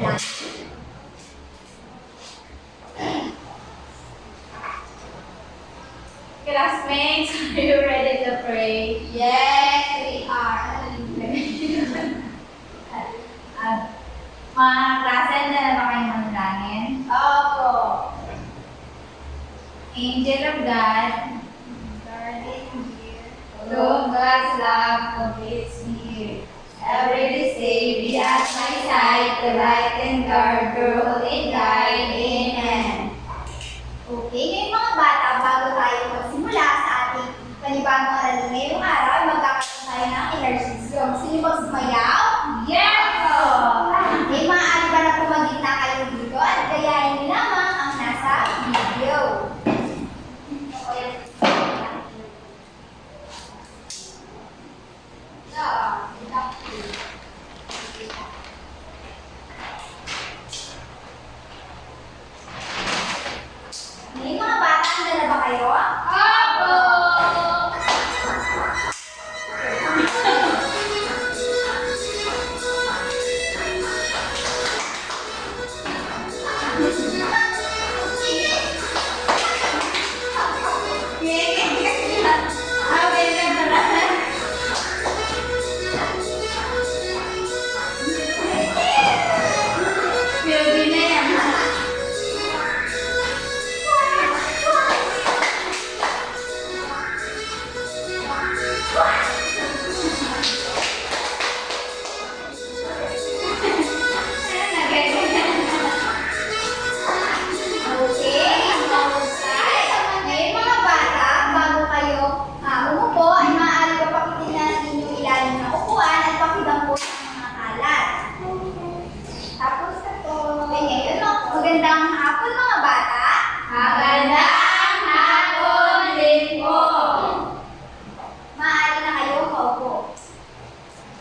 lang. Classmates, are you ready to pray? Yes, we are. Mga klase, na ba kayong manalangin? Opo. Angel of God, Darling dear, Lord God's love completes me here. Every day be at my side to light and guard your holy guide. Amen. Okay, ngayong mga bata, bago tayo magsimula sa ating panibagong aralin ngayong araw, magkakaroon tayo ng ehersisyo. Gusto niyo bang sumayaw? Yes! Okay, maaari ba na pumagitna kayo dito at gayahin niyo lamang ang nasa video. Ngayong mga bata, handa na ba kayo? Opo! Okay, mahusay. Ngayon mga bata, bago kayo umupo, ay maaari pa pakitignan ang inyong ilalim na upuan at pakidampot ang mga kalat. Tapos ito. Okay, ngayon, magandang hapon mga bata. Magandang hapon din po. Maaari na kayo maupo.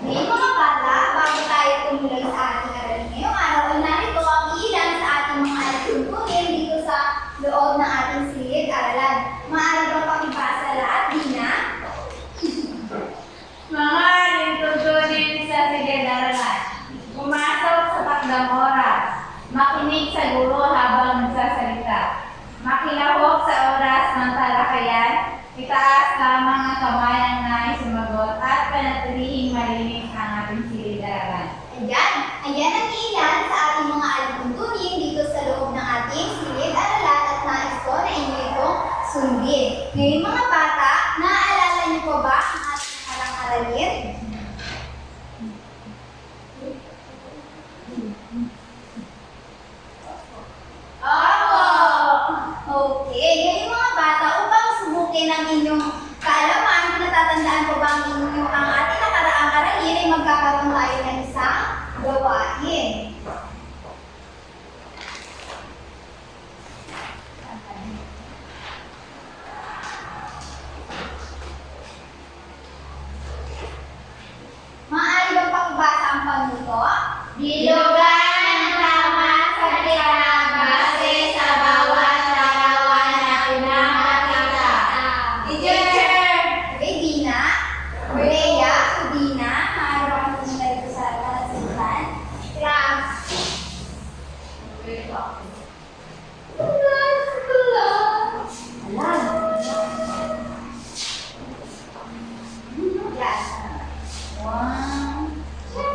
Ngayon mga bata, bago tayo tumuloy sa ating aralin ngayong araw, ay narito ang ilan sa ating mga alituntunin dito sa loob ng ating silid-aralan. Maaari ba pakibasa lahat, Dina? Mga lintutunin sa silid-aralan. Pumasok sa takdang oras. Makinig sa guro habang nagsasalita. Makilahok sa oras ng talakayan. Itaas lamang ang kamay ang nais sumagot at panatilihing malinis ang ating silid-aralan. Ayan ang ilan sa ating mga alituntunin dito sa loob ng ating silid-aralan at nais ko na inyo itong sundin. Ngayon mga bata, naaalala niyo pa ba ang ating nakarang aralin? Okay, ngayon mga bata, upang subukin ang inyong kaalaman, natatandaan ko ba ang ating nakaraang aralin ay magkakaroon tayo ng isang gawain. Maaari bang pakibasa ang panuto? Bilugan ang tama sa base sa bawat larawan na pinapakita. Teacher! Okay, Dina, Rhea, Dina, maaari ba kami pumunta dito sa talasitan? Class. Yes. One. Class.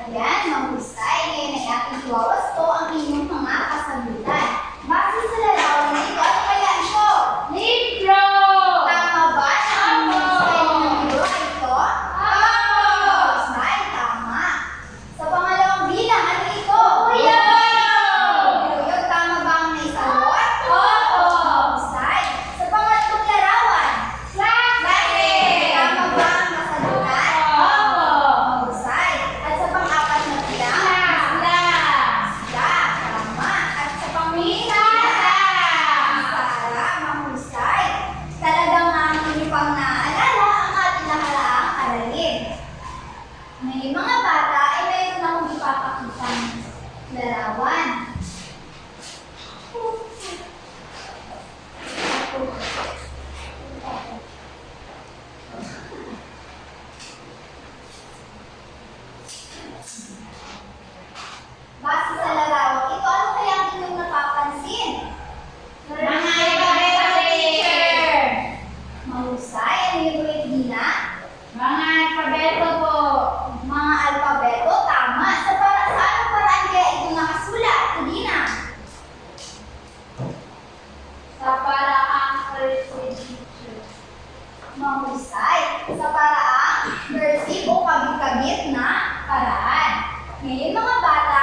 Ayan, mahusay. Ngayon ay ating iwawasto ang inyong mga kasagutan. Base sa larawan na ito, ano kaya ito? Libro! Tama ba na ang mahusay ng libro ay ito? Mahusay, tama. Sa pangalawang bilang, ano ito? Uyog, tama ba ang naisagot? Mahusay. Sa pangatlong larawan? Tama ba ang kasagutan? Mahusay. At sa pang-apat na bilang? Tama. At sa Sara, mahusay. Talagang hindi pang naaalala ang ating nakaraang aralin. Ngayon mga bata, ay mayroon akong ipapakita larawan. Base sa larawan ito, ano kaya ang inyong napapansin? Mga alphabet, teacher. Mahusay. Ano yung grade Dina? Mga alpabeto po. Mga alpabeto, tama. Sa anong paraan kaya ito nakasulat? Dina? Sa paraang teacher. Mahusay. Sa paraang cursive o kabit-kabit na paraan. Ngayon mga bata,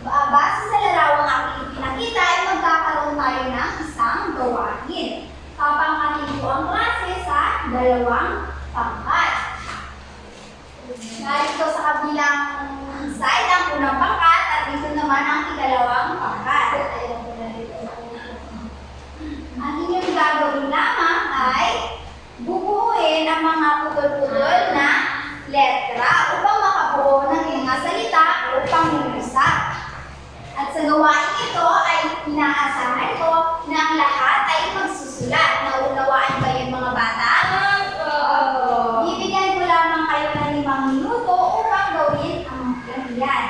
base sa larawang aking ipinakita ay magkakaroon tayo ng isang gawain. Papangkatin po ang klase sa dalawang pangkat. Narito sa kabilang side ang unang pangkat at dito naman ang ikalawang pangkat. Ang inyong gagawin lamang ay bubuuin ang mga putol-putol na letra upang makabuo ng mga salita o pangungusap. At sa gawain ito ay inaasahan ko na ang lahat ay magsusulat. Naunawaan ba yun mga bata? Bibigyan ko lamang kayo ng 5 minuto upang gawin ang ganyan.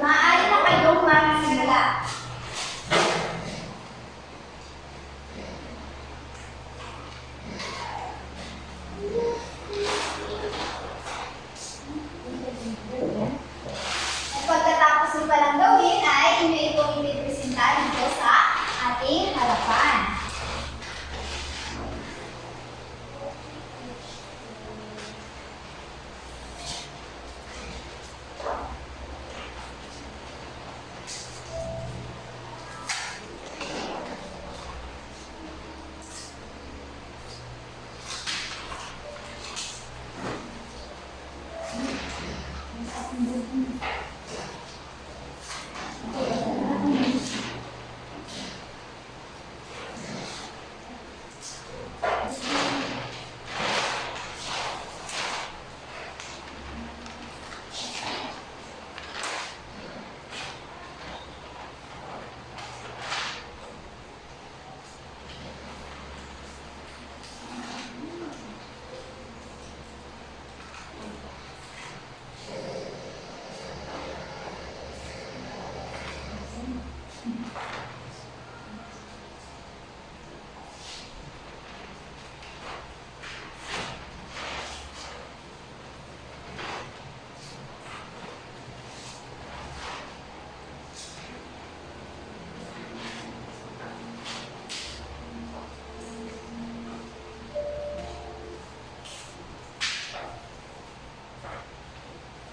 Maaari na kayong magsimula. At pagkatapos nyo palang gawin ay inyo itong ipipresenta dito sa ating harapan.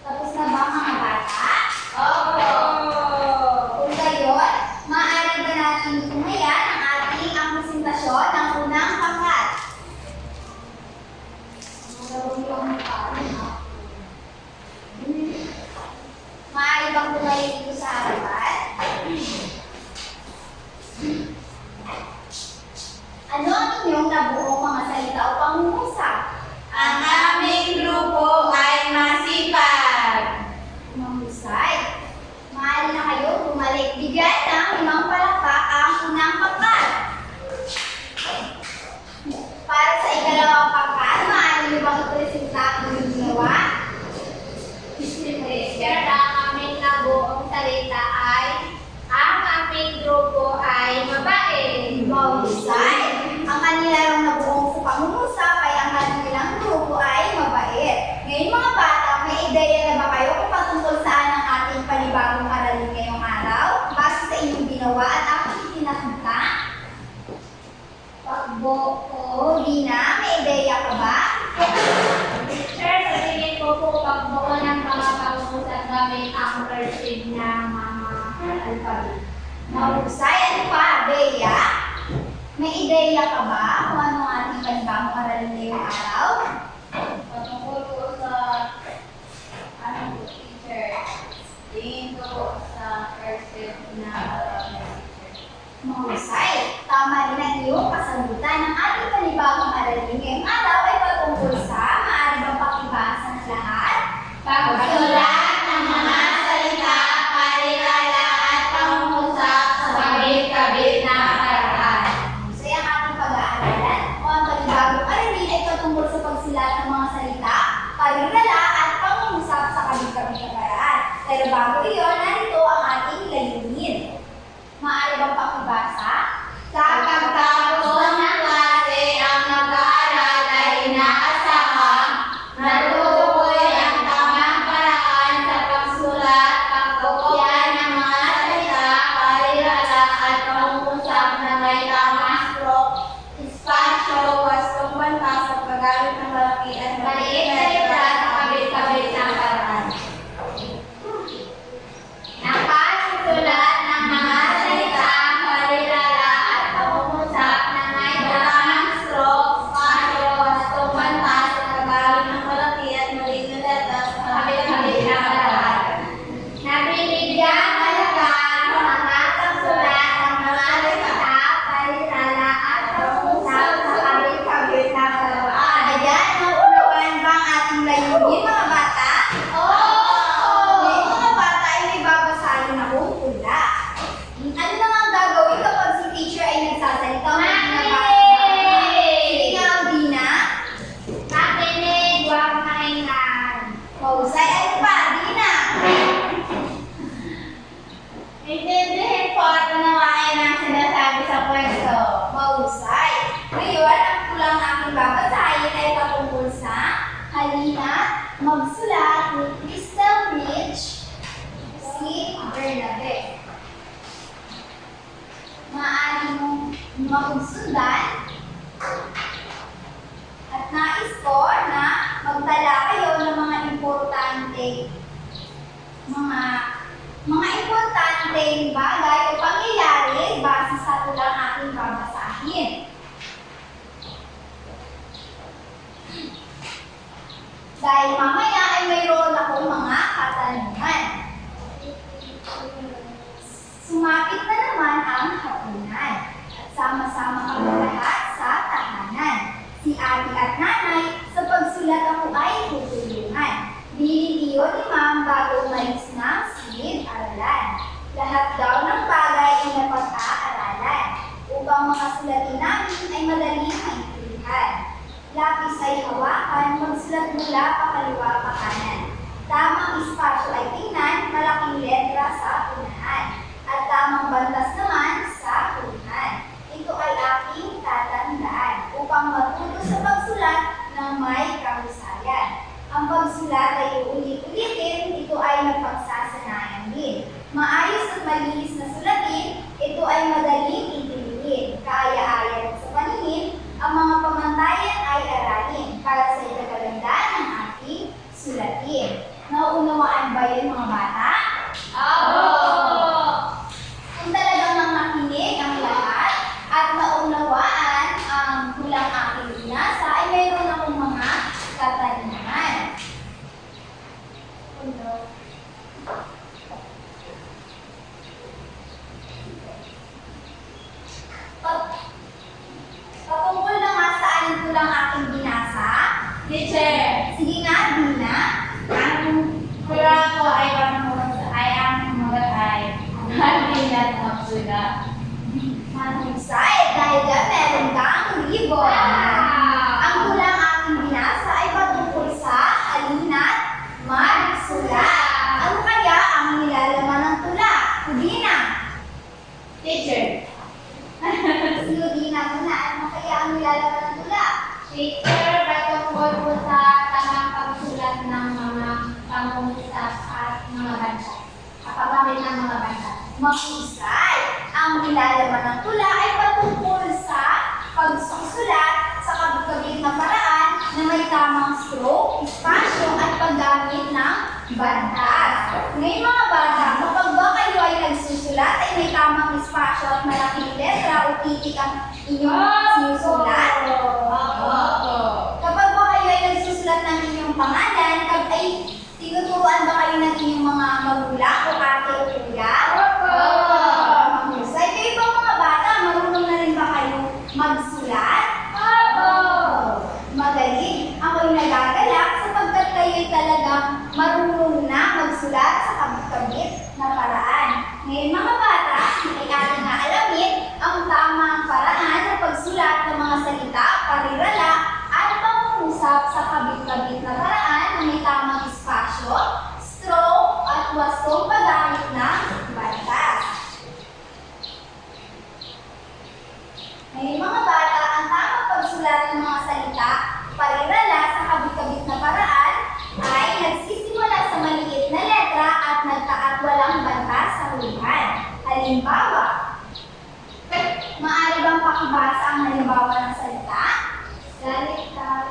Tapos na ba mga bata? Kung gayon, maaari ba natin tumayan ang ating presentasyon ng unang pangkat? Maaari bang tumayo dito sa harapan? Ano ang inyong nabuong mga salita o pangungusap? Ang aming grupo ay masipag. Mahusay. Maaari na kayo bumalik. Bigyan ng 5 palakpak ang unang pangkat. Para sa ikalawang pangkat, maaari nyo bang ipresenta ang inyong ginawa? Teacher, ang aming nabuong salita ay ang aming grupo ay mabait. Mahusay. Ang kanilang nabuong pangungusap ay ang kanilang grupo ay mabait. Ngayon mga bata, may ideya na ba kayo kung patungkol saan ang ating panibagong aralin ngayong araw? Base sa inyong ginawa at aking itinakita? Pagbuo, Dina, may ideya ka ba? Teacher, sa tingin ko po pagbuo ng mga pangungusap gamit ang cursive na mga alphabet. Mahusay. Ano pa, Bea? May ideya ka ba kung ano ang ating panibagong aralin ngayong araw? Patungkol po sa teacher, tingin ko po sa cursive na teacher. Mahusay. Tama rin ang iyong kasagutan. Ang ating panibagong aralin ngayong araw ay patungkol sa maaari bang pakibasa ng lahat? Pagsulat ng mga salita para magsulat ni Crystal Rich si Bernabe. Maaari mong magsundan at nais ko na magtala kayo ng mga importanteng bagay o pangyayari base sa tulang aking babasahin. Dahil mamaya ay mayroon akong mga katanungan. Sumapit na naman ang hapunan at sama-sama kami lahat sa tahanan. Si ate at nanay sa pagsulat ako ay tutulungan. Biniliyo ni Ma'am bago umalis ng silid-aralan. Lahat daw ng bagay ay napag-aaralan upang makasulatin namin ay madaling maintindihan. Lapis ay hawakan, magsulat mula pakaliwa pa kanan. Tamang espasyo ay tingnan, malaking letra sa unahan. At tamang bantas naman sa unahan. Ito ay aking tatandaan upang matuto sa pagsulat ng may kahusayan. Ang pagsulat ay uulit-ulitin, ito ay napagsasanayan din. Maayos at malinis na sulatin, ito ay madaling intindihin. Kaaya-aya sa paningin, ang mga pamantayan ay aralin para sa ikagandaan ng ating sulatin. Nauunawaan ba yun mga bata? Oo! Kung talagang nang nakinig ang lahat at naunawaan ang tulang aking binasa, ay mayroon akong mga katanungan. Patungkol na nga saan ang tulang aking binasa? Teacher, Sige nga, Dina. ang kula ko ay ang mga ay hindi at magsulat. Mahusay, dahil dyan meron kang ribbon. Ang tulang aking binasa ay patungkol sa halina't magsulat. Ano kaya ang nilalaman ng tula? Dina. Teacher, Si Dina muna, ano kaya ang nilalaman ng tula? teacher, patungkol po sa tamang pagsulat ng mga pangungusap at mga bansa. Kapagamit ng mga bansa. Mahusay. Ang nilalaman ng tula ay patungkol sa pagsusulat sa kabit-kabit na paraan na may tamang stroke, espasyo at paggamit ng bantas. Ngayon mga bata, kapag ba kayo ay nagsusulat ay may tamang espasyo at malaking letra o titik ang inyong sinusulat? Kapag ba kayo ay nagsusulat ng inyong pangalan, ay tinuturuan ba kayo ng inyong mga magulang o ate o kuya? Mahusay. Kayo ba mga bata, marunong na rin ba kayo magsulat? Magaling. Ako'y nagagalak sapagkat kayo'y talagang marunong na magsulat sa kabit-kabit na paraan. Ngayon mga bata, ay ating nga alamin ang tamang paraan ng pagsulat ng mga salita, parirala, at pangungusap sa kabit-kabit na paraan na may tamang espasyo, stroke, at wastong paggamit ng bantas. Ngayon mga bata, ang tamang pagsulat ng mga salita, parirala sa kabit-kabit na paraan ay nagsisimula sa maliit na letra at nagtaat walang bantas sa hulihan. Halimbawa, maaari bang pakibasa ang halimbawa ng salita?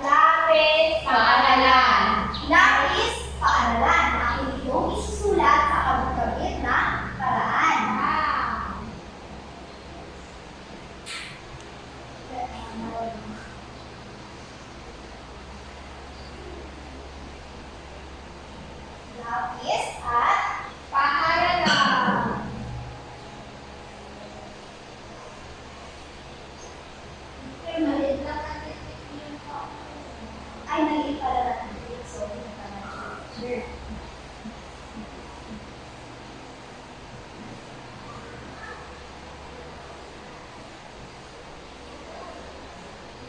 Lapis, paaralan. Lapis, paaralan. Akin itong isusulat sa kabit-kabit na paraan. Lapis at Paaralan. maliit lang ang titik yun po. Ay, maliit pala lang ang titik. Sorry na pala.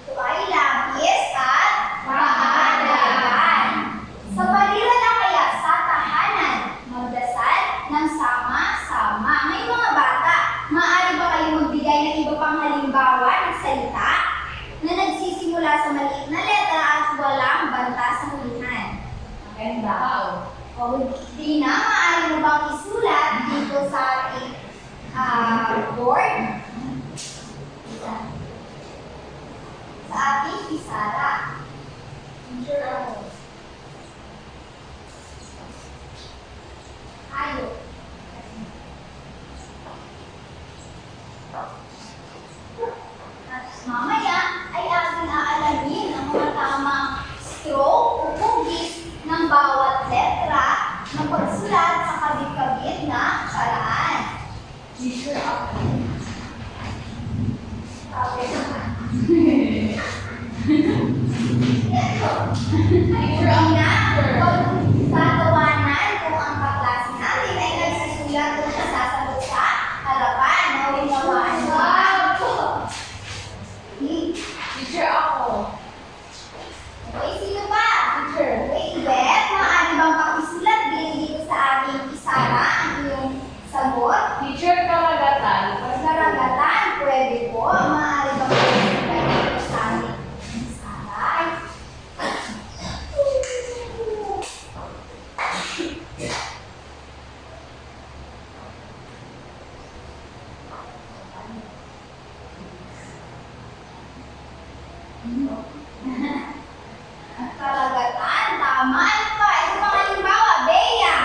Ito ay lapis at paaralan. Sa parirala kaya sa tahanan, magdasal ng sama-sama. May mga bata, maaari ba kayo magbigay ng iba pang halimbawa ng salita na nagsisimula sa maliit na letra at walang bantas sa hulihan? O, Dina, maaari mo bang isulat dito sa ating board? Sa ating pisara. Ayo. At mamaya ay ating aalamin ang mga tamang stroke o hugis ng bawat letra ng pagsulat sa kabit-kabit na paraan. Pagtatawanan kung ang kaklase natin ay nagsusulat kung sasagot sa harapan. Nawinawaan ba? Okay, sino pa? Okay, Beth, maaari bang pakisulat din dito sa ating pisara ang iyong sagot? Karagatan, pwede po. Maaari bang pakisulat dito sa ating pisara? Karagatan, tama. Ano pa? Ito mga halimbawa, Bea.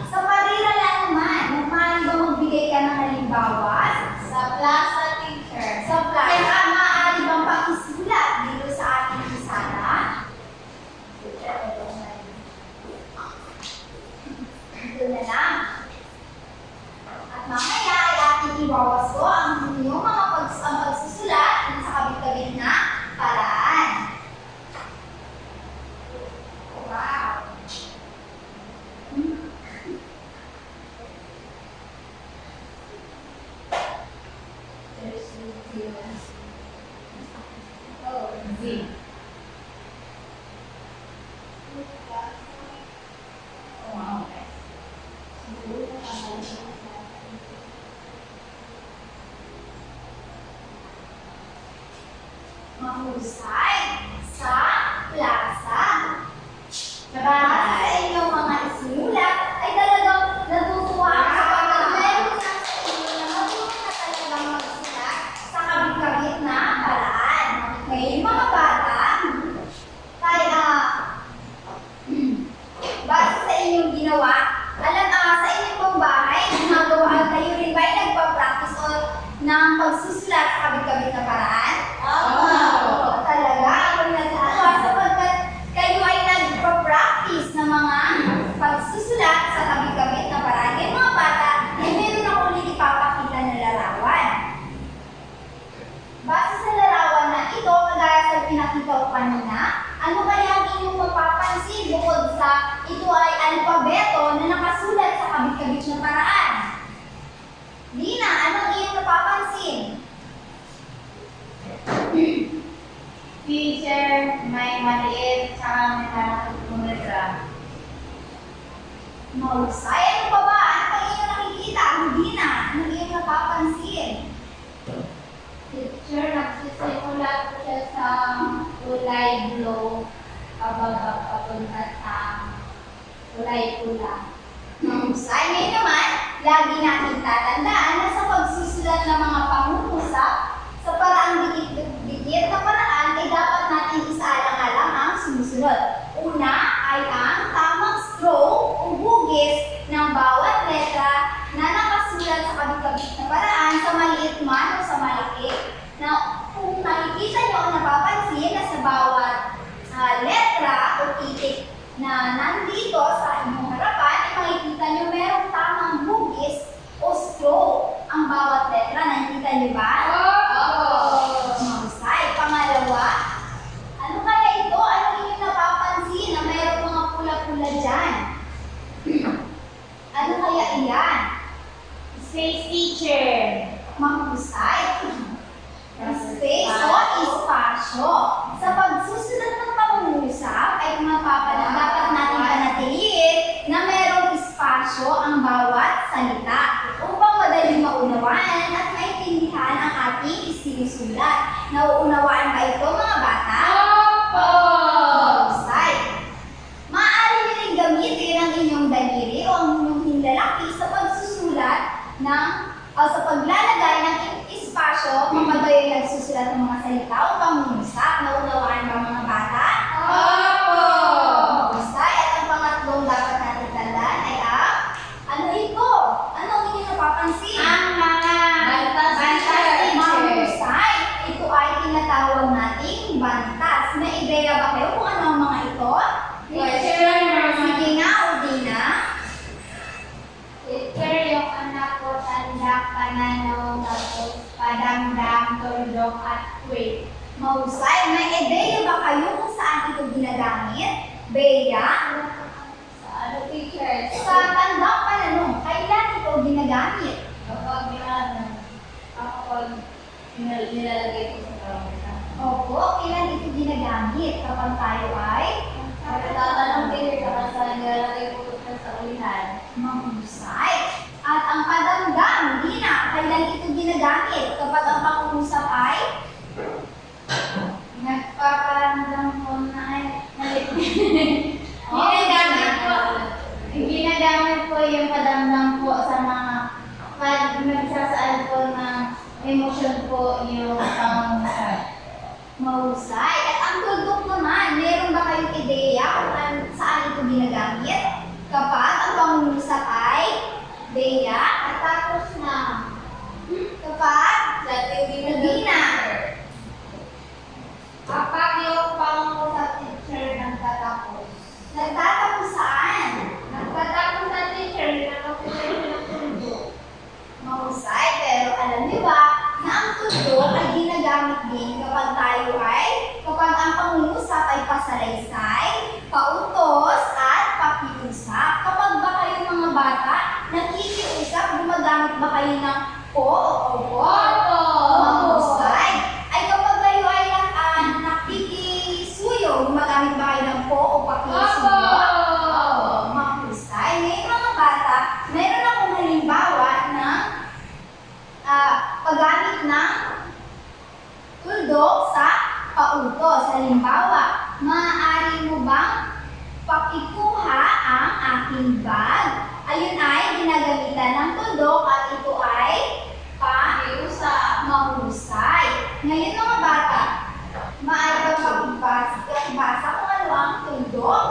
Sa parira lang naman, maaari ba magbigay ka ng halimbawa? Sa plaza, maaari bang pakisulat dito sa ating pisara? Dito na lang. At mamaya ay ating iwawaso ang inyong mga pagsusulat sa kabit-kabit na paraan. Wow! Mahusay sa plaza. Basta sa inyong mga isinulat ay talagang natutuwa ako sapagkat meron sa inyo na marunong na talagang magsulat sa kabit-kabit na paraan. Ngayon mga bata, base sa inyong ginawa, sa inyong pang bahay, ginagawa kayo rin ba ay nagpa-practice o ng pagsusulat sa kabit-kabit na paraan? Talaga, ako nagtutuwa sapagkat kayo ay nagpa-practice ng mga pagsusulat sa kabit-kabit na paraan. Ngayon mga bata, ay meron ako ulit ipapakita na larawan. Base sa larawan na ito, kagaya sa pinakita ko kanina, ano kaya ang inyong mapapansin bukod sa ito ay alpabeto na nakasulat sa kabit-kabit na paraan? Dina, anong iyong napapansin? Teacher, may maliit sa may maraming letra. Mahusay, ano pa ba? Ano pa iyong nakikita? Ano, Dina? Anong iyong napapansin? Teacher, nagsisimulat ko siya sa kulay blue, pababa papunta sa kulay pula. Mahusay. Ngayon naman, lagi natin tatandaan na sa pagsusulat ng mga pangungusap sa paraang dikit-dikit na paraan ay dapat natin isaalang-alang ang sumusunod. Una ay ang tamang stroke o hugis ng bawat letra na nakasulat sa kabit-kabit na paraan sa maliit man o sa malaki. Na kung nakikita nyo o napapansin na sa bawat letra o titik na nandito sa inyong harapan, ay makikita nyo merong tamang hugis o stroke ang bawat letra. Nakikita nyo ba? Mahusay. Pangalawa, ano kaya ito? Ano inyong napapansin na mayroong mga pula-pula dyan? Ano kaya iyan? Space teacher. Mahusay. Space o espasyo. Sa pagsusunod ng pangungusap ay dapat natin panatiliin na mayroong espasyo ang bawat salita upang madaling maunawaan at maintindihan ang ating isinusulat. Nauunawaan ba ito mga bata? Opo! Mahusay. May ideya ba kayo kung saan ito ginagamit? Bea? Sa ano, teacher? Sa tandang pananong, kailan ito ginagamit? Kapag nilalagay ko sa kamutan. Opo, kailan ito ginagamit? Kapag tayo ay Tatanong kayo kapag sa nilalagay ko sa ulihan. mahusay. At ang padamdam, hindi na. Kailan ito ginagamit? Kapag ang pangungusap ay nagpaparamdam ko na ay Ginagamit po yung padamdam po sa mga pag nagsasaad po ng emosyon po yung pangungusap. mahusay. At ang tuldok naman, meron ba kayong ideya kung saan ito ginagamit? Kapag ang pangungusap ay Bea, at tapos na kapag hindi na. Kapag yung pangungusap teacher nagtatapos. Nagtatapos saan? Nagtatapos sa teacher, nakapunta ng tuldok. Mahusay, pero alam niyo ba na ang tuldok ay ginagamit din kapag tayo ay, kapag ang pangungusap ay pasalaysay, pautos, at pakiusap. Kapag ba kayo mga bata, nakikiusap, gumagamit ba kayo ng po o opo? Mahusay. Ay kapag kayo ay nakikisuyo, gumagamit ba kayo ng po o pakisuyo? Mahusay. Ngayon mga bata, meron akong halimbawa ng paggamit ng tuldok sa pautos. Halimbawa, maaari mo bang pakikuha ang aking bag? Ayun ay ginagamitan ng tuldok at ito ay pakiusap. Mahusay. Ngayon mga bata, maaari bang pakibasa kung ano ang tuldok?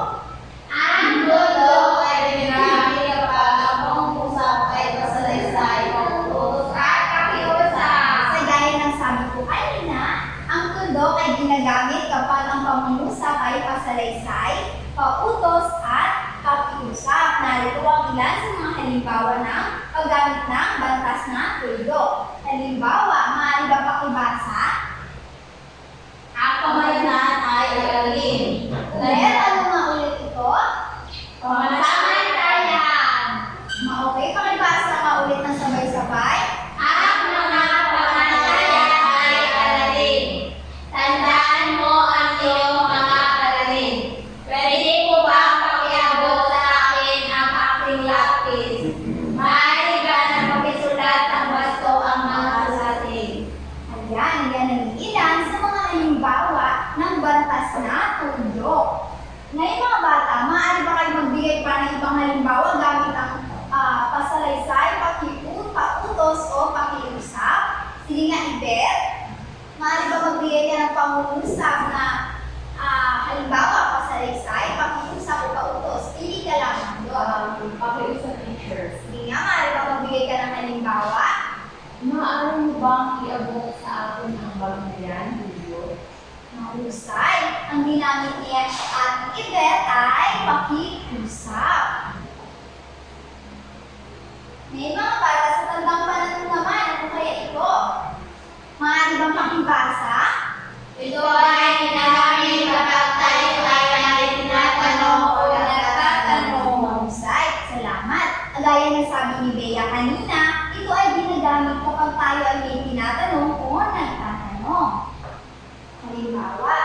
Ang tuldok ay ginagamit kapag ang pangungusap ay pasalaysay, pautos, at pakiusap. Sa gaya ng sabi ko kanina, ang tuldok ay ginagamit kapag ang pangungusap ay pasalaysay, pautos, at pakiusap. Narito ang ilan sa mga halimbawa ng paggamit ng bantas na tuldok. Halimbawa, maaari ba pakibasa? Ang pamayanan ay aralin. Ulit, ano nga ulit ito? Pamantayan. Okay, pakibasa nga ulit ng sabay-sabay. Ang mga pamantayan ay aralin. Tandaan mo ang iyong mga aralin. Pwede mo ba pakiabot sa akin ang aking lapis? Maaari ba na makisulat ng basto ang mga susatin? Ayan, yan ang ilan sa mga halimbawa ng bantas na tuldok. Ngayon mga bata, maaari ba kayo magbigay pa ng ibang halimbawa gamit ang pasalaysay, pautos o pakiusap? Sige nga, Ibet. Maaari ba magbigay ka ng pangungusap na halimbawa, pasalaysay, pakiusap o pautos? Pili ka lang doon. Pakiusap teachers. Sige nga, maaari ba magbigay ka ng halimbawa? Maaari mo bang iabot sa akin ang bagong yan, Julio? Mahusay. Ang ginamit niya at Ibet ay pakiusap. May mga bata sa tandang panahon naman, ano kaya ito? Maaari bang pakibasa? Ito ay ginagamit kapag tayo ay tinatanong o nagtatanong. Mahusay. Salamat. Gaya ng sabi ni Bea kanina, ito ay ginagamit kapag tayo ay may tinatanong o nagtatanong. Halimbawa,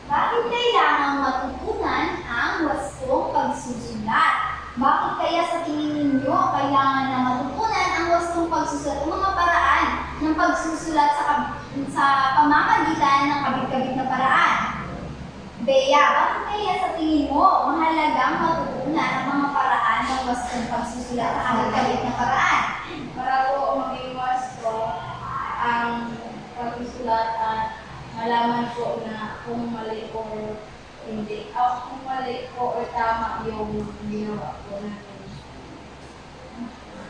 bakit kailangang matutunan ang wastong pagsusulat? Bakit kaya sa tingin ninyo kailangan na matutunan ang wastong pagsusulat o mga paraan ng pagsusulat sa pamamagitan ng kabit-kabit na paraan? Bea, bakit kaya sa tingin mo mahalagang matutunan ang mga paraan ng wastong pagsusulat sa kabit-kabit na paraan? Para po mag-iwas po ang pagsusulat at malaman po na kung mali po o hindi. Kung mali po o tama yung ginawa po natin.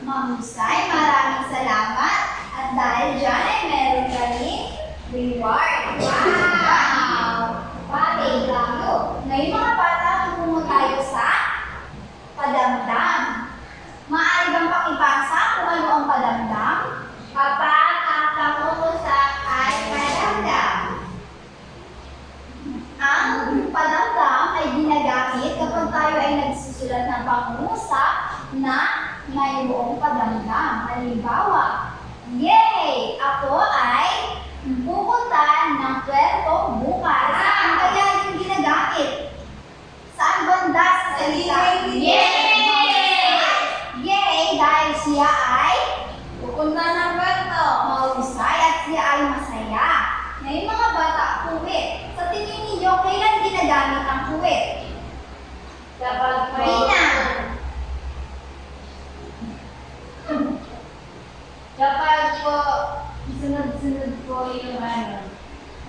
Mahusay, maraming salamat. At dahil dyan ay meron kaming reward. Wow! Pati tayo. Ngayon mga bata, tumungo tayo sa padamdam. Maaari bang pakibasa kung ano ang padamdam? Kapag ang pangungusap ay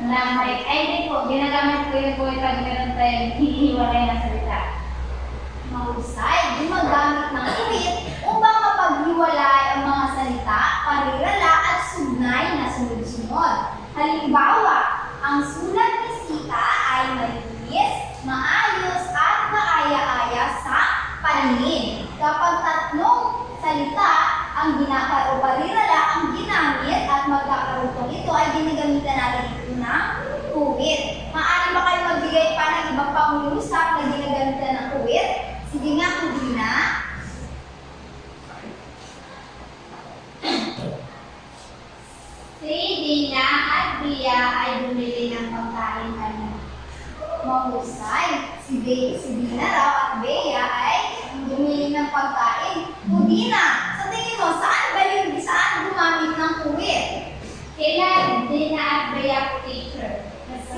Panamay. Ay, hindi po. Ginagamit ko yun po pag meron tayong hihiwalay na salita. Mahusay, gumagamit ng kuwit upang mapaghiwalay ang mga salita, parirala at sugnay na sunod-sunod. Halimbawa, ang sulat ni Sita ay malinis, maayos at maaya-aya sa paningin. Kapag tatlong salita ang o parirala ang ginamit at magkakaroon ito ay ginagamitan natin ito ng kuwit. Maaari ba kayo magbigay pa ng ibang pangungusap na ginagamitan ng kuwit? Sige nga, Kudina. Si Dina at Bia ay bumili ng pagkain kanina. Mahusay. Si Dina raw at Bea ay bumili ng pagkain. Kudina, sa tingin mo, saan gumamit ng kuwit? Kailan Dina at Bea po teacher?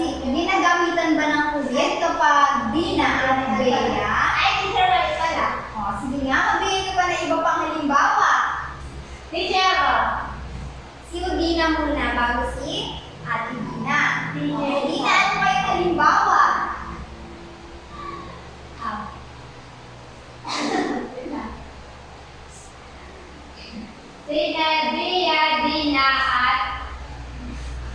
Ginagamitan ba ng kuwit kapag Dina at Bea? Ay, teacher wala pala. O, sige nga, magbigay ka pa ng iba pang halimbawa. Teacher ako. Si Dina muna bago si Ate Dina. Teacher. O, Dina, ano kayo halimbawa?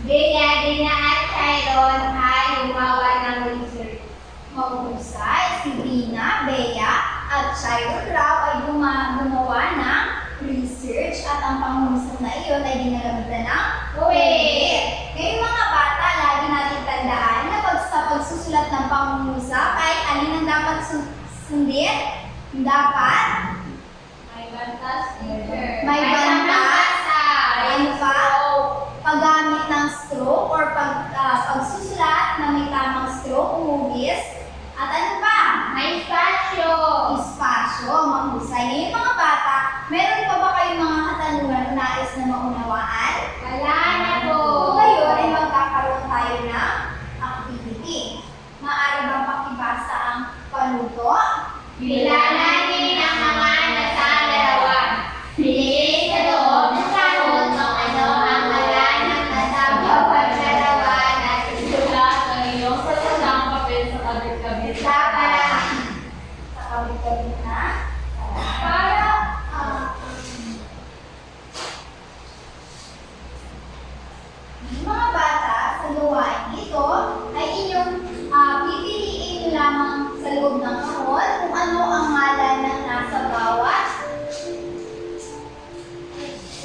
Bea, Dina at Chiron ay gumawa ng research. Mahusay, si Dina, Bea, at Chiron raw ay gumawa ng research at ang pangungusap na iyon ay ginagamitan ng Kuwit. Ngayong mga bata, lagi natin tandaan na sa pagsusulat ng pangungusap ay alin ang dapat sundin? Dapat May bantas, teacher. May bantas. Ano pa? Paggamit ng stroke or pagsusulat na may tamang stroke, umugis. At ano pa? May spasyo. Espasyo, mahusay. Ngayon mga bata, meron pa ba kayong mga katanungan o nais na maunawaan? Wala na po. Kung ngayon ay magkakaroon tayo ng activity. Maaari bang pakibasa ang panuto? Bilalanin ang mga nasa larawan. Piliin sa loob ng kahon kung ano ang ngalan ng nasa bawat larawan at isulat ang iyong sasadang papel sa kabit-kabit sa parahan. Sa kabit-kabit na? Para Mga bata, sa gawain ito ay inyong pipiliin nyo lamang sa loob ng kahon kung ano ang ngalan ng nasa bawat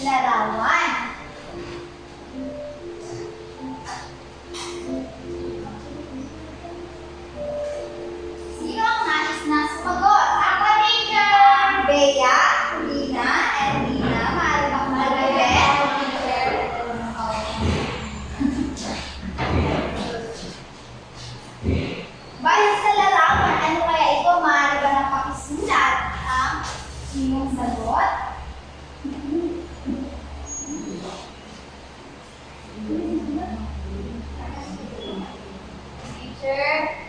larawan. Sino ang nais na sumagot? ako, teacher. Bea, Dina, and Dina. Maaari bang malagay? Base sa larawan, ano kaya ito? Maaari ba na pakisulat ang inyong sagot? Teacher.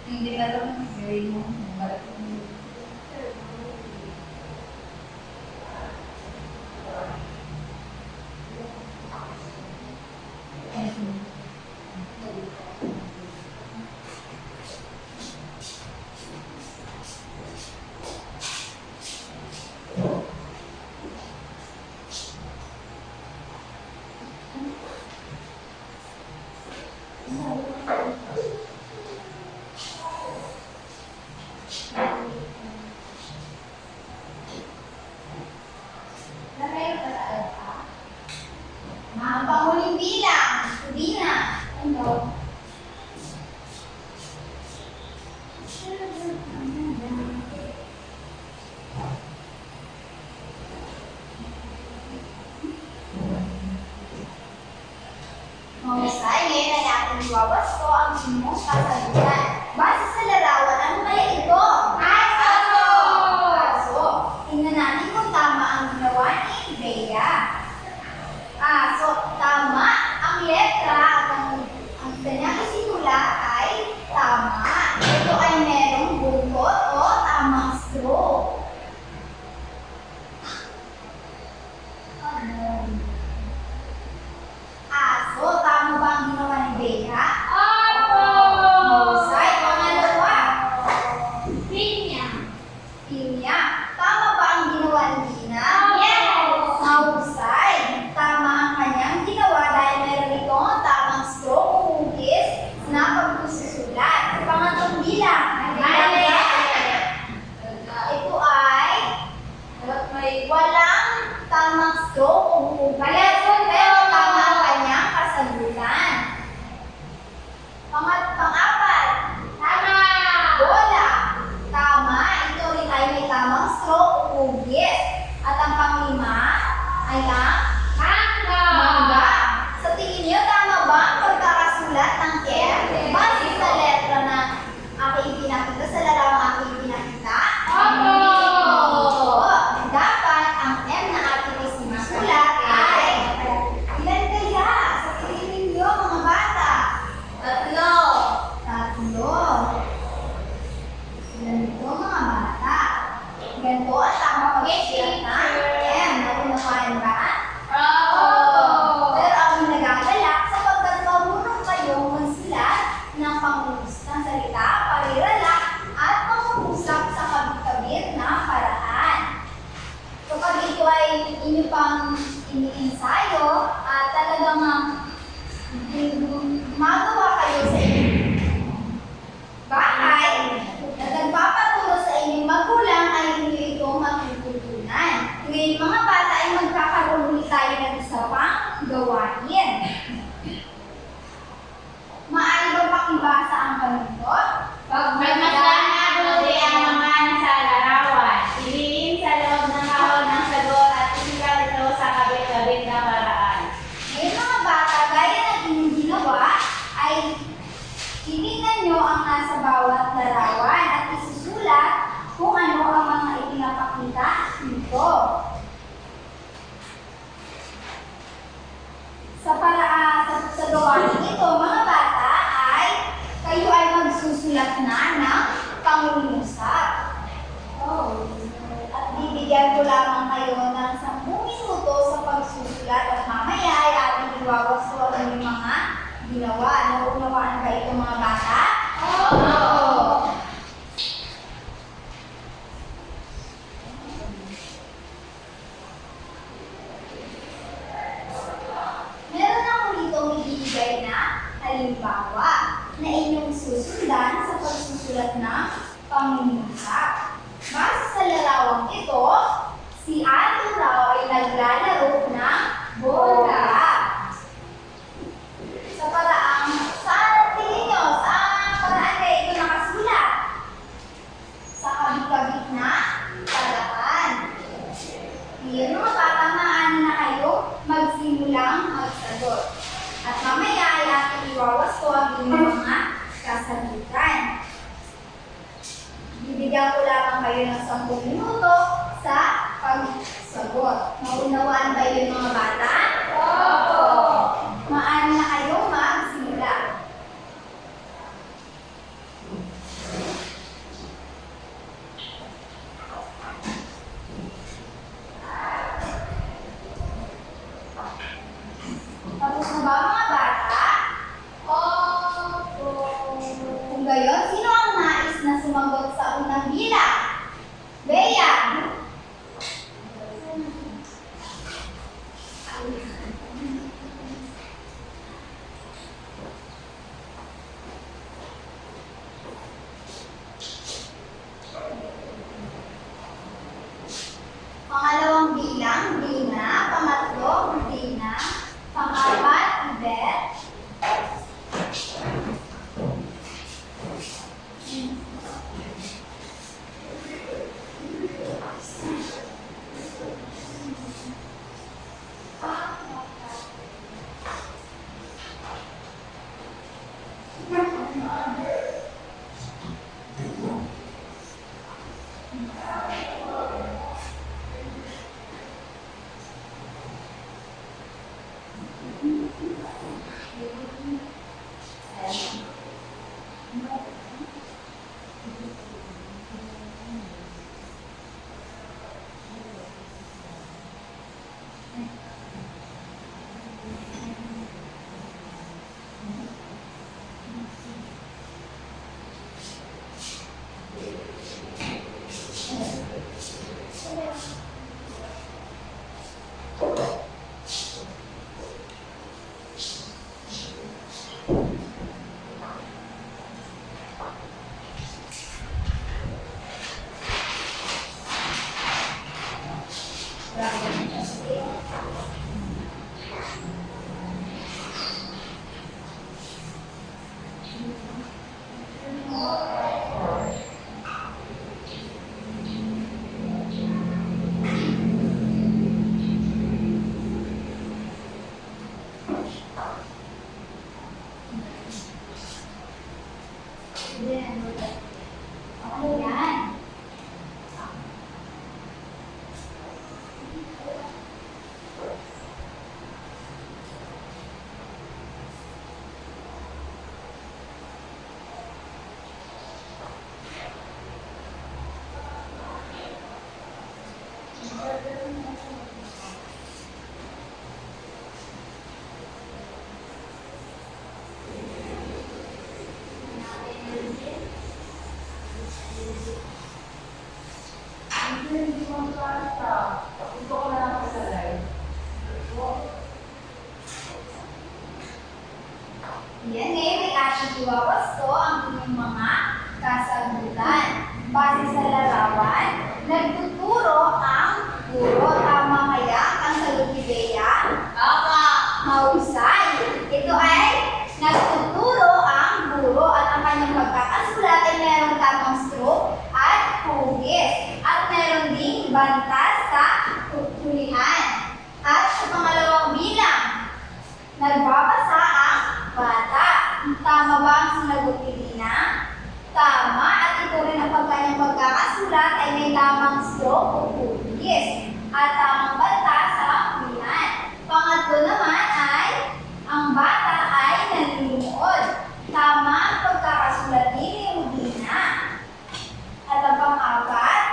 Hindi na lang gawin mo. Ang panghuling bilang, Dina. Ano? iwawasto ang inyong kasagutan. Base sa larawan, ano kaya ito? Aso! Aso. Tingnan natin kung tama ang ginawa ni Bea. Aso, tama. Ang letra at ang kanyang isinula ay tama. Ito ay merong buntot o tamang straw. Aso, tama ba ang ginawa ni Bea? Opo! Mahusay. Pangalawa, Pinya. Pinya. Tama ba ang ginawa ni Gina? Yes! Mahusay. Tama ang kanyang ginawa dahil meron itong tamang stroke o hugis na pagsusulat. Pangatlong bilang. Mali! Ito ay walang tamang stroke o hugis. Pero tama ang kanyang kasagutan. Pang-apat. Tama! Bola. Tama. Ito rin ay may tamang stroke o hugis. At ang panglima ay ang Mangga! mangga. Sa tingin niyo, tama ba ang pagkakasulat ng M? Base sa letra na aking pinakita, sa larawang aking pinakita? Opo! Oo. Dapat ang M na ating isinusulat ay ilan kaya? Sa tingin ninyo, mga bata? Tatlo! Tatlo. Ilan ito, mga bata? Ganito ang tama pagsusulat ng M. Naunawaan ba? Opo! Pero ang nagagalak sapagkat marunong kayong magsulat ng pangungusap ng salita, parirala, at pangungusap sa kabit-kabit na paraan. Kapag ito ay inyo pang iniensayo at talagang magawa kayo sa inyong bahay, na nagpapaturo sa inyong magulang ay inyo itong matututunan. Ngayon mga bata ay magkakaroon ulit tayo ng isa pang gawain. Maaari ba pakibasa ang panunod? Pagmasdan na buti ang mga nasa larawan. Ililin sa loob ng kahon ng sagot at isigaw ito sa kabit-kabit na paraan. Ngayon mga bata, gaya ng inyong ginawa, ay titingnan nyo ang nasa bawat larawan at isusulat kung ano ang mga ipinapakita dito. Sa gawain ito, mga bata, ay kayo ay magsusulat na ng pangungusap. At bibigyan ko lamang kayo ng 10 minuto sa pagsusulat at mamaya ay ating iwawasto ang inyong mga ginawa. Naunawaan ba ito mga bata? Opo! Meron ako dito ibibigay na halimbawa na inyong susundan sa pagsusulat ng pangungusap. Base sa larawang ito, si Ate raw ay naglalaro ng bola. Sa paraang, saan tingin nyo? Saan paraan kaya ito nakasulat? Sa kabit-kabit na paraan. Ngayon mga bata, maaari na kayo magsimulang magsagot. At mamaya ay ating iwawasto ang inyong mga kasagutan. Bibigyan ko lamang kayo ng 10 minuto sa pagsagot. Maunawaan ba yun mga bata? Opo! Maaari na kayo magsimula. Tapos na ba mga bata? Opo! Kung gayon, sino ang nais na sumagot sa unang bilang? Bea! Okay yan. Yan, ngayon ay ating iwawasto ang inyong mga kasagutan. Base sa larawan, nagtuturo ang guro. Tama kaya ang sagot ni Bea? Opo. Mahusay. Ito ay nagtuturo ang guro at ang kanyang pagkakasulat ay mayroong tamang stroke at hugis. At mayroong ding banta sa hulihan. At sa pangalawang bilang, nagbabasa ang bata. Tama ba ang sinagot ni Dina? Tama. At ito rin ang kanyang pagkakasulat ay may tamang stroke o hugis. At tamang banta sa hulihan. Pangatlo naman ay ang bata ay nanonood. Tama ang pagkakasulat ni Dina. At ang pang-apat,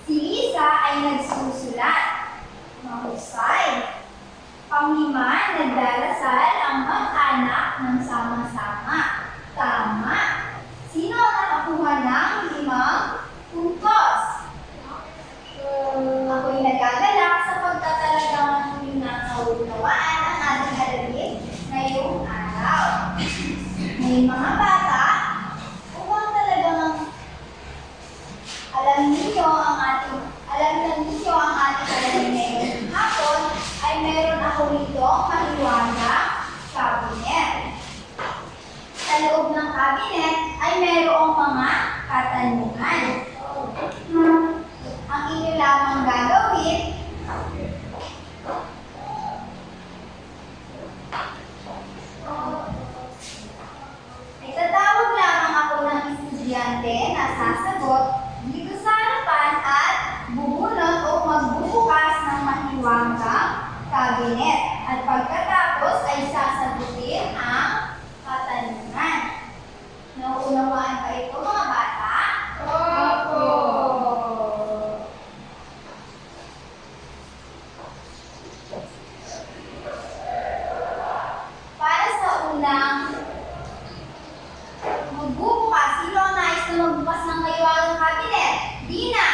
si Lisa ay nagsusulat. Mahusay. Panglima, nagdarasal ang mag-anak ng sama-sama. Tama. Sino ang nakakuha ng 5 puntos? Ako'y nagagalak sapagkat talagang yung nakaunawaan ang ating aralin ngayong araw. May mga bata, kung talagang alam na ninyo ang ating aralin ngayong hapon, ay meron ako rito maliwanag cabinet. Sa loob ng cabinet ay merong mga katanungan. Ang inyo lamang gagawin ay tatawag lamang ako ng estudyante na sasagot dito sa harapan at bubunot o magbubukas ng mahiwagang cabinet. At pagkatapos ay sasagutin ang katanungan. Nauunawaan ba ito mga bata? Opo. Para sa unang magbubukas, sino ang nais na magbukas ng mahiwagang cabinet? Dina!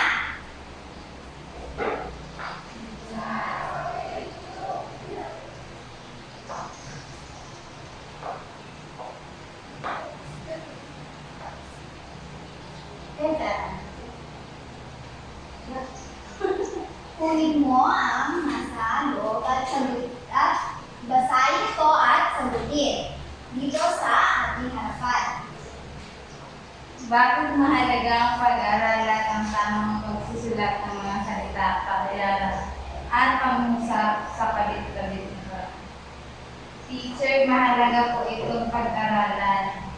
Kunin mo ang nasa loob at basahin ito at sagutin dito sa ating harapan. Bakit mahalaga ang pag-aral at ang tamang pagsusulat ng mga salita, pahayag, at pangungusap sa palit-palit nito? Teacher, mahalaga po itong pag-aralan.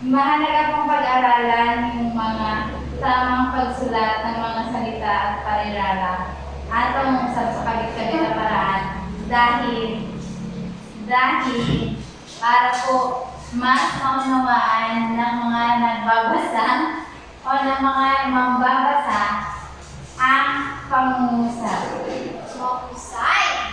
Mahalaga pong pag-aralan yung mga tamang pagsulat ng mga salita at parirala at pangungusap sa palit-palit na paraan dahil para po mas maunawaan ng mga nagbabasa o ng mga mambabasa ang pangungusap. Mahusay!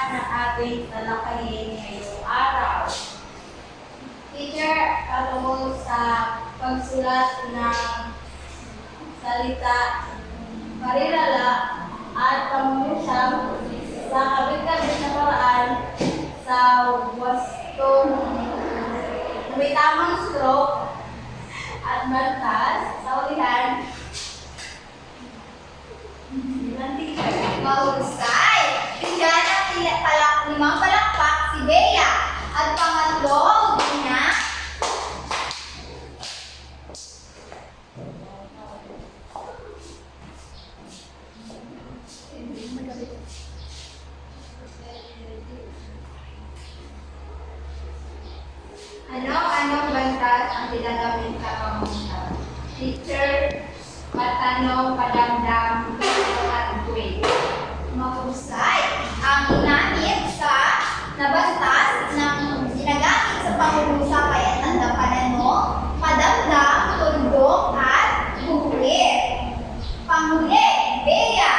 ng ating talakayin ngayong araw. Teacher, patungkol sa pagsulat ng salita, parirala, at pangungusap sa kabit-kabit na paraan sa wastong may tamang stroke at bantas sa ulihan ng teacher. Mahusay! Bigyan ng limang palakpak si Bea. At pangatlo, Gina. Anong bantas ang ginagamit sa pangungusap? Teacher, patanong, padamdam, at tuwid. Mahusay. Ang ginamit sa nabantas ng ginagamit sa pangungusap ay ang tandang pananong, padamdam, tuldok, at huli. Panghuli, Bea.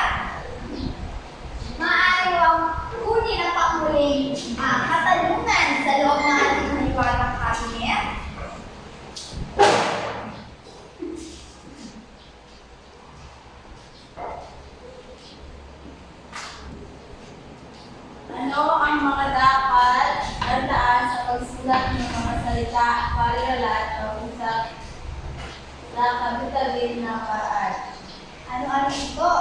Maaari bang kunin ang panghuling katanungan sa loob ng ating haliwarang kabinet? Ano ang mga dapat tandaan sa pagsulat ng mga salita, parirala, at pag-usap sa kabit-kabit na paraan? Ano-ano ito?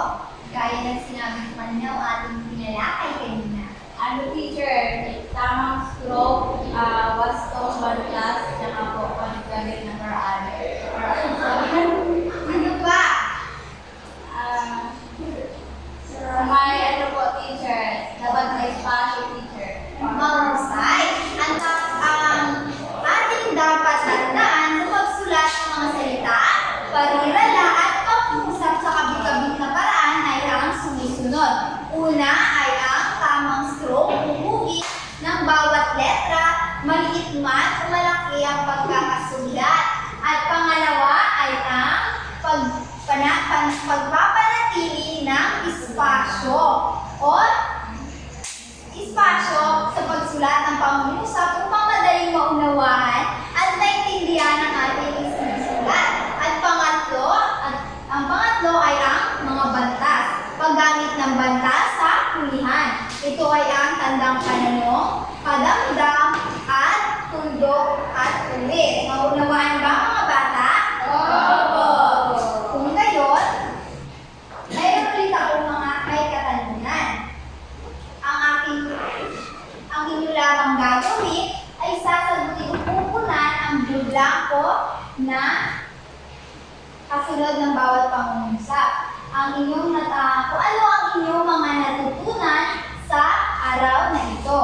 Gaya ng sinabi ko kanina o ating pinalakay kanina. Ano, teacher? Tamang stroke, wastong bantas, tsaka po kabit-kabit na paraan. Ano ba? May ano po, teacher? Dapat may spasyo, teacher. Mahusay. Ang ating dapat tandaan sa pagsulat ng mga salita, parirala at pag-uusap sa kabit-kabit na paraan ay ang sumusunod. Una ay ang tamang stroke o hugis ng bawat letra, maliit man o malaki ang pagkakasulat. At pangalawa ay ang pagpapanatili ng espasyo o sa pagsulat ng pangungusap upang madaling maunawaan at naintindihan ng ating isinusulat. At ang pangatlo ay ang mga bantas. Paggamit ng bantas sa hulihan. Ito ay ang tandang pananong, padamdam, at tuldok at uli. Maunawaan ba mga bata? Opo! Kung gayon, mayroon ulit akong mga may katanungan. Ang inyo lamang gagawin ay sasagutin upunan ang blanco na kasunod ng bawat pangungusap. Kung ano ang inyong mga natutunan sa araw na ito.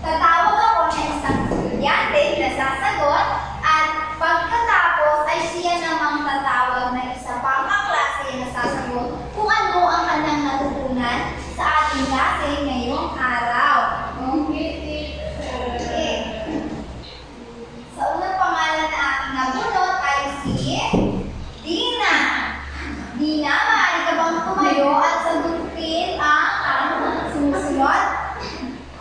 Tatawag ako ng isang estudyante na sasagot at pagkatapos ay siya namang tatawag ng isa pang kaklase na sasagot kung ano ang kanyang natutunan sa ating klase ngayong araw. Okay. Sa unang pangalan na aking nabunot ay si Dina. Dina, maaari ka bang tumayo at sagutin ang sumusunod?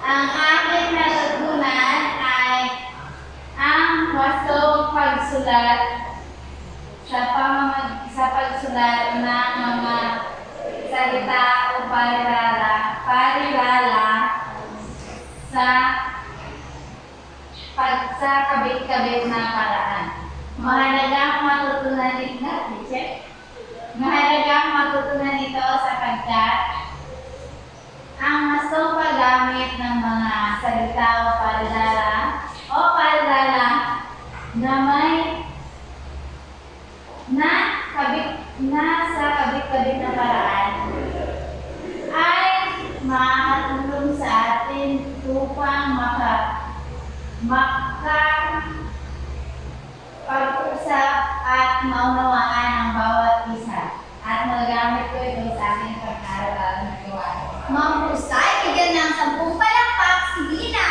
Ang aking natutunan ay ang wastong pagsulat sa pagsulat ng mga salita o parirala sa kabit-kabit na paraan. Mahalagang matutunan ito sapagkat ang wastong paggamit ng mga salita o parirala sa kabit-kabit na paraan ay makatulong sa atin upang pag-usap at maunawaan ang bawat isa. At magagamit ko ito sa aking pag-aaral na gawain. Mahusay, bigyan ng 10 palakpak si Dina.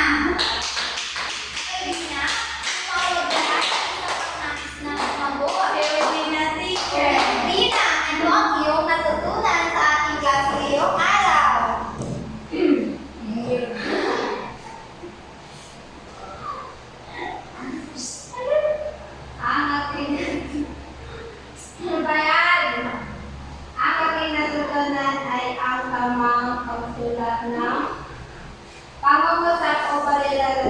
Kay Dina, tumawag lahat ng isa pang nais na mabuhat. Pwede na, teacher. Dina, ano ang iyong natutunan sa ating klase ngayong araw?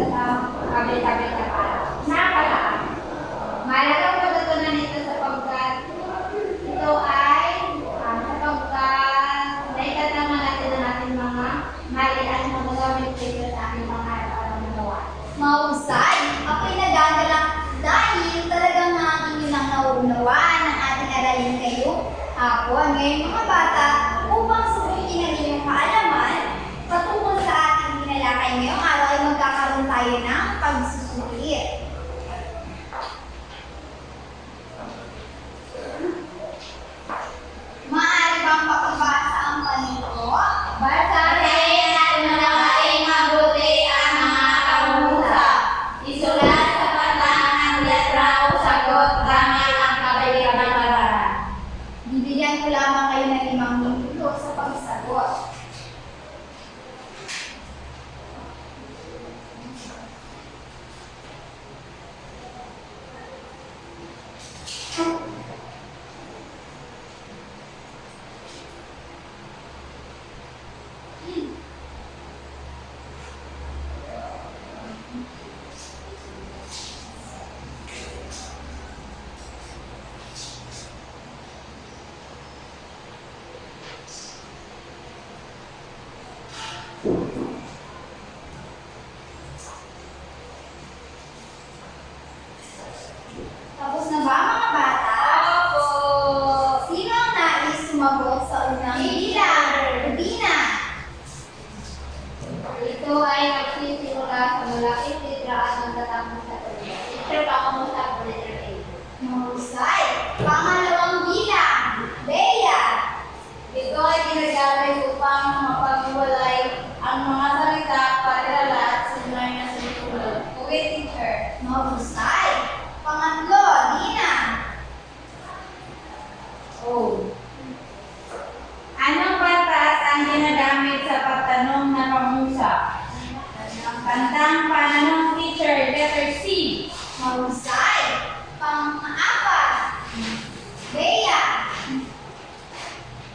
kabit-kabit na para. Nakalaan. Mahalagang pagkatunan nito sapagkat ito ay sapagkat naikatama natin ang ating mga mali at magagamit dito sa ating mga araw-araw na gawa. Mahusay, ako'y nagagalak dahil talagang nangangin yun ang nauunawaan ng ating aralin kayo. Hapon, ngayon mga bata, upang subukin ang inyong kaalaman, patungkol sa ating tinalakay ngayong araw ay magkakaroon tayo ng pagsusulit. Maaari bang pakibasa ang panito? Basahin at unawain mabuti ang mga kamusta. Isulat sa patang ang letra o sagot gamit ang kapaligiran. Bibigyan ko lamang kayo ng 5 minuto sa pagsagot. Tapos na ba mga bata? Opo. Sino ang nais sumagot sa unang bilang? Rubina. Ito ay nagsisimula sa malaking letra at nagtatapos sa tuloy. Teacher, pakamusta po letter A. Mahusay. Pangalawang bilang. Bea. Ito ay ginagamit upang mapaghiwalay ang mga salita, parilala at sinay na sumusunod. Okay, teacher. Mahusay. Pangatlo, Dina. Oh. Anong batas ang ginagamit sa pagtanong na pangusap? Kantang pananong, teacher, letter C. Mahusay. Pang-apat. Bea.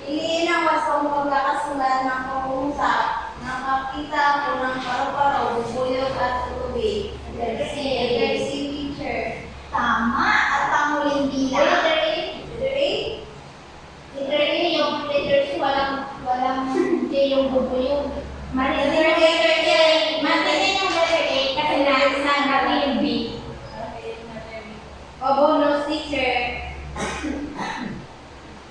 Piliin ang wastong pagkakasulat ng pangusap. Nakakita ko ng paru-paro, bubuyog at tubig. Letter C, teacher. Tama. At panghuling bilang. Letter A. Letter A, yung letter C, walang J yung bubuyog. Letter A. Mantingin yung letter A kasi nasabi yung B. O bonus, teacher.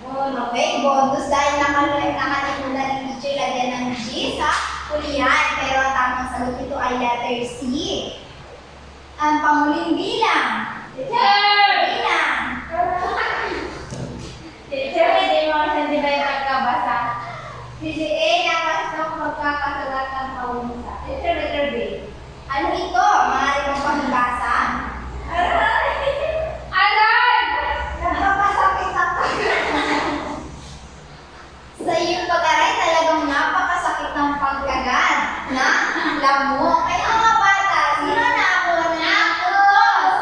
Bonus. Okay, bonus dahil nakalimutan ni teacher lagyan ng G sa hulihan. Pero ang tamang sagot ito ay letter C. Ang panghuling bilang. Teacher! Bilang. Teacher, hindi mo kasi di ba yung pagkabasa? PDA, nakasok magkakasulat ng pangusap. Teacher, letter B. Ano ito? Maaari mong pakibasa? Aray! Napakasakit ang Sa iyong pag-aray, talagang napakasakit ng pagkagat na lamok. Ay mga bata, sino na ako na putos?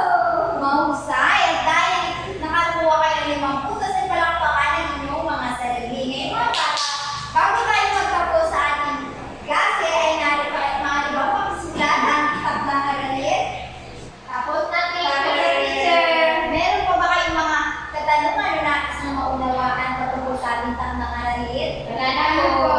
Mahusay. At dahil nakakuha kayo ng 5 putos, ay palakpakan ang inyong mga sarili. Ngayon mga bata, bago tayo magtapos sa ating klase, ay maaari ba pagsulat ang kitab ng aralin? Tapos na, Teacher, meron pa ba kayong mga katanungan o nais na maunawaan patungkol sa ating takdang aralin? Wala na po.